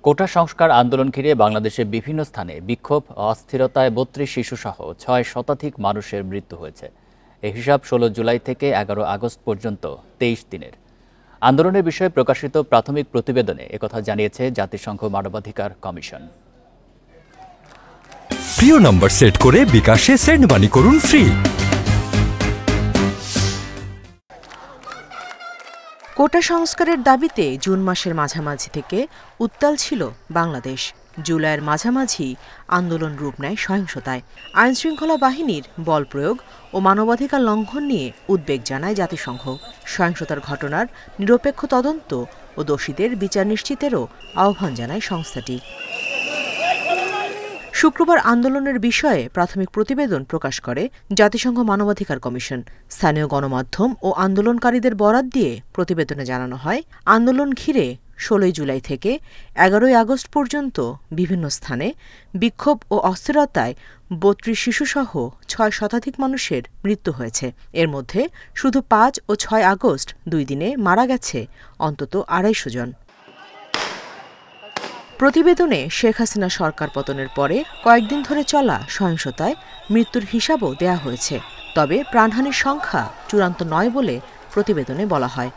কোটা সংস্কার আন্দোলন ঘিরে বাংলাদেশের বিভিন্ন স্থানে বিক্ষোভ ও অস্থিরতায় ৩২ শিশুসহ ৬ শতাধিক মানুষের মৃত্যু হয়েছে। এই হিসাব ১৬ জুলাই থেকে ১১ আগস্ট পর্যন্ত ২৩ দিনের। আন্দোলনের বিষয়ে প্রকাশিত প্রাথমিক প্রতিবেদনে একথা জানিয়েছে জাতিসংঘ মানবাধিকার কমিশন। প্রিয় নম্বর সেট করে বিকাশে সেন্ড মানি করুন ফ্রি। কোটা সংস্কারের দাবিতে জুন মাসের মাঝামাঝি থেকে উত্তাল ছিল বাংলাদেশ। জুলাইয়ের মাঝামাঝি আন্দোলন রূপ নেয় সহিংসতায়। আইনশৃঙ্খলা বাহিনীর বল প্রয়োগ ও মানবাধিকার লঙ্ঘন নিয়ে উদ্বেগ জানায় জাতিসংঘ। সহিংসতার ঘটনার নিরপেক্ষ তদন্ত ও দোষীদের বিচার নিশ্চিতেরও আহ্বান জানায় সংস্থাটি। শুক্রবার আন্দোলনের বিষয়ে প্রাথমিক প্রতিবেদন প্রকাশ করে জাতিসংঘ মানবাধিকার কমিশন। স্থানীয় গণমাধ্যম ও আন্দোলনকারীদের বরাত দিয়ে প্রতিবেদনে জানানো হয়, আন্দোলন ঘিরে ১৬ জুলাই থেকে ১১ আগস্ট পর্যন্ত বিভিন্ন স্থানে বিক্ষোভ ও অস্থিরতায় ৩২ শিশুসহ ৬ শতাধিক মানুষের মৃত্যু হয়েছে। এর মধ্যে শুধু ৫ ও ৬ আগস্ট ২ দিনে মারা গেছে অন্তত ২৫০ জন। প্রতিবেদনে শেখ হাসিনা সরকার পতনের পরে কয়েকদিন ধরে চলা সহিংসতায় মৃত্যুর হিসাবও দেয়া হয়েছে। তবে প্রাণহানির সংখ্যা চূড়ান্ত নয় বলে প্রতিবেদনে বলা হয়।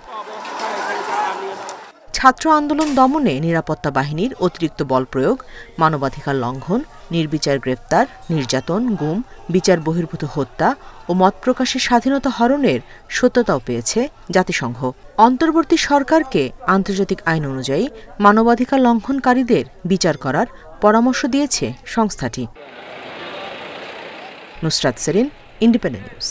ছাত্র আন্দোলন দমনে নিরাপত্তা বাহিনীর অতিরিক্ত বল প্রয়োগ, মানবাধিকার লঙ্ঘন, নির্বিচার গ্রেপ্তার, নির্যাতন, গুম, বিচার বহির্ভূত হত্যা ও মত প্রকাশের স্বাধীনতা হরণের সত্যতাও পেয়েছে জাতিসংঘ। অন্তর্বর্তী সরকারকে আন্তর্জাতিক আইন অনুযায়ী মানবাধিকার লঙ্ঘনকারীদের বিচার করার পরামর্শ দিয়েছে সংস্থাটি। Nusrat Serin, Independent news.